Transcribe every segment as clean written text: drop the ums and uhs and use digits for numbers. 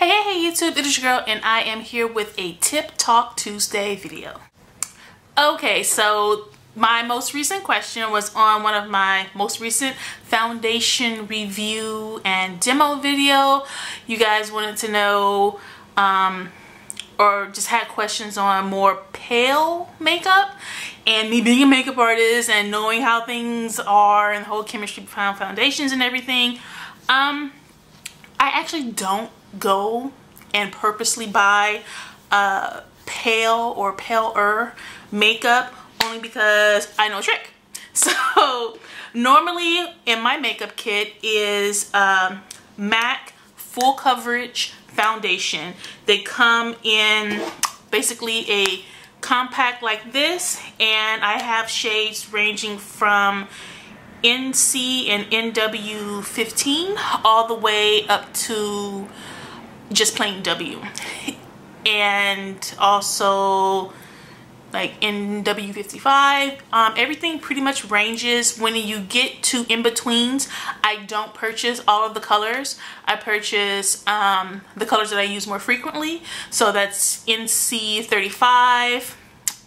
Hey YouTube, it is your girl and I am here with a Tip Talk Tuesday video. Okay, so my most recent question was on one of my most recent foundation review and demo video. You guys wanted to know or just had questions on more pale makeup, and me being a makeup artist and knowing how things are and the whole chemistry behind foundations and everything. I actually don't go and purposely buy pale or paler makeup only because I know a trick. So normally in my makeup kit is MAC full coverage foundation. They come in basically a compact like this, and I have shades ranging from NC and NW15 all the way up to just plain W, and also like NW55. Everything pretty much ranges. When you get to in-betweens, I don't purchase all of the colors. I purchase the colors that I use more frequently. So that's NC35,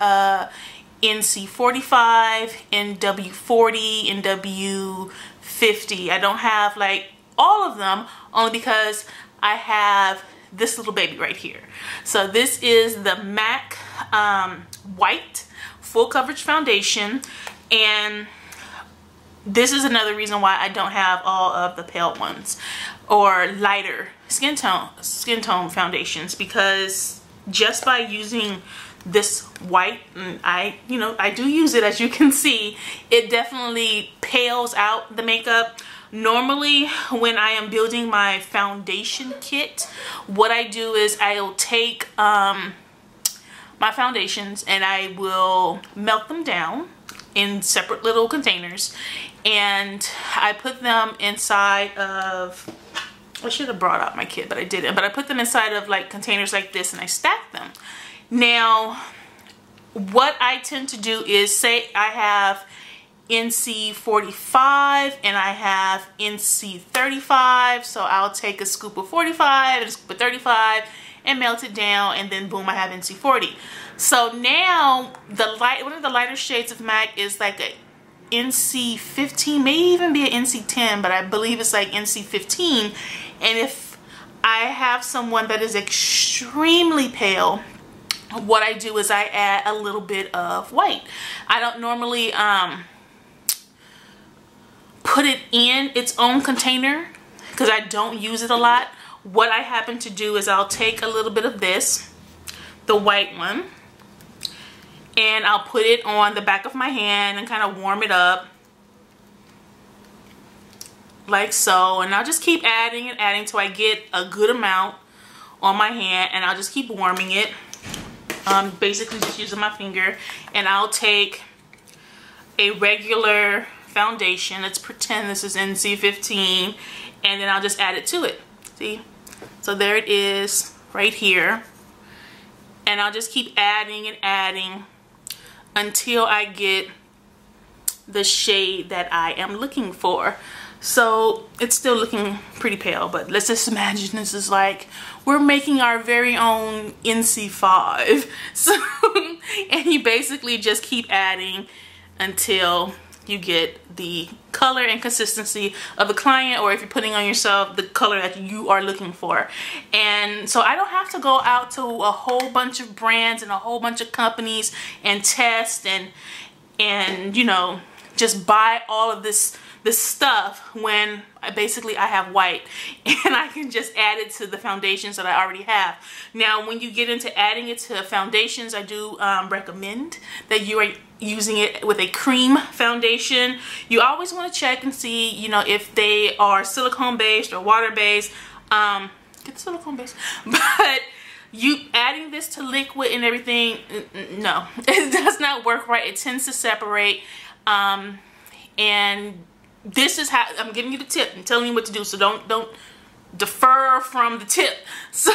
NC45, NW40, NW50. I don't have like all of them only because I have this little baby right here. So this is the MAC white full coverage foundation, and this is another reason why I don't have all of the pale ones or lighter skin tone foundations, because just by using this white, and I do use it, as you can see, it definitely pales out the makeup. Normally when I am building my foundation kit, what I do is I'll take my foundations and I will melt them down in separate little containers, and I put them inside of, I should have brought out my kit but I didn't, but I put them inside of like containers like this and I stack them. Now what I tend to do is, say I have NC45 and I have NC35, so I'll take a scoop of 45 and a scoop of 35 and melt it down, and then boom, I have NC40. So now one of the lighter shades of MAC is like a NC15, may even be an NC10, but I believe it's like NC15. And if I have someone that is extremely pale, what I do is I add a little bit of white. I don't normally put it in its own container because I don't use it a lot. What I happen to do is I'll take a little bit of this, the white one, and I'll put it on the back of my hand and kind of warm it up like so, and I'll just keep adding and adding till I get a good amount on my hand, and I'll just keep warming it. Basically just using my finger, and I'll take a regular foundation, let's pretend this is NC15, and then I'll just add it to it. See, so there it is right here, and I'll just keep adding and adding until I get the shade that I am looking for. So it's still looking pretty pale, but let's just imagine this is like we're making our very own NC5. So and you basically just keep adding until you get the color and consistency of the client, or if you're putting on yourself, the color that you are looking for. And so I don't have to go out to a whole bunch of brands and a whole bunch of companies and test and you know, just buy all of this stuff when I have white, and I can just add it to the foundations that I already have. Now when you get into adding it to foundations, I do recommend that you are using it with a cream foundation. You always want to check and see, you know, if they are silicone based or water based. Get the silicone based. But you adding this to liquid and everything, no, it does not work right. It tends to separate, and this is how I'm giving you the tip. I'm telling you what to do, so don't defer from the tip. So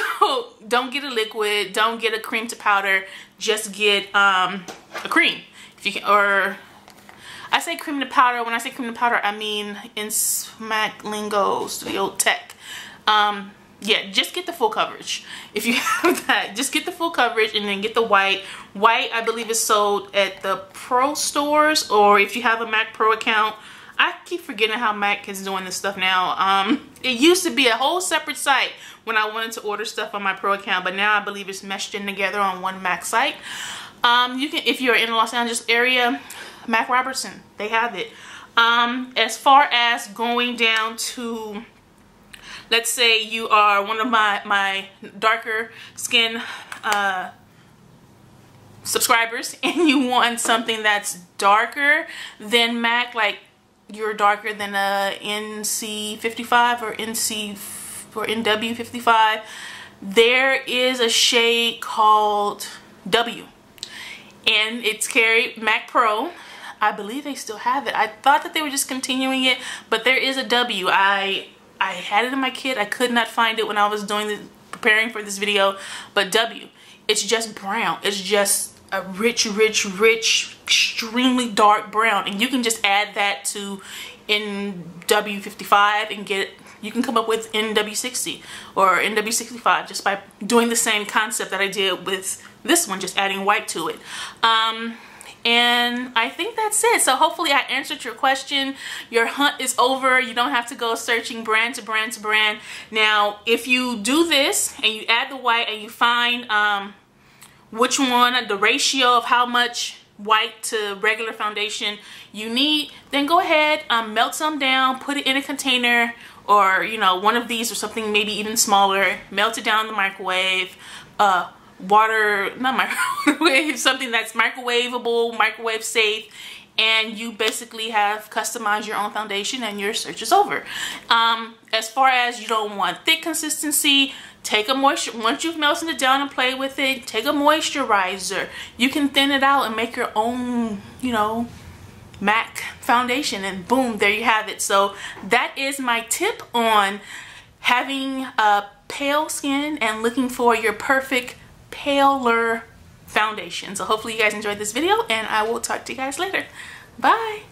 don't get a liquid, don't get a cream to powder, just get a cream. If you can, or I say cream to powder. When I say cream to powder, I mean in smack lingo, studio tech. yeah, just get the full coverage. If you have that, just get the full coverage and then get the white. White, I believe, is sold at the Pro stores, or if you have a Mac Pro account. I keep forgetting how Mac is doing this stuff now. It used to be a whole separate site when I wanted to order stuff on my Pro account, but now I believe it's meshed in together on one Mac site. You can, if you're in the Los Angeles area, Mac Robertson, they have it. As far as going down to, let's say you are one of my darker skin subscribers and you want something that's darker than MAC, like you're darker than a NC55 or NW55, there is a shade called W, and it's carried Mac Pro. I believe they still have it. I thought that they were just continuing it, but there is a W. I had it in my kit. I could not find it when I was preparing for this video, but W. It's just brown. It's just a rich, extremely dark brown, and you can just add that to NW55 and get, you can come up with NW60 or NW65 just by doing the same concept that I did with this one, just adding white to it. And I think that's it. So hopefully I answered your question. Your hunt is over. You don't have to go searching brand to brand to brand. Now, if you do this and you add the white and you find which one, the ratio of how much white to regular foundation you need, then go ahead, melt some down, put it in a container, or you know, one of these or something maybe even smaller, melt it down in the microwave, water, not microwave, something that's microwavable, microwave safe, and you basically have customized your own foundation and your search is over. As far as you don't want thick consistency, take a moisture, once you've melted it down and played with it, take a moisturizer. You can thin it out and make your own, you know, MAC foundation, and boom, there you have it. So that is my tip on having a pale skin and looking for your perfect paler foundation. So hopefully you guys enjoyed this video, and I will talk to you guys later. Bye.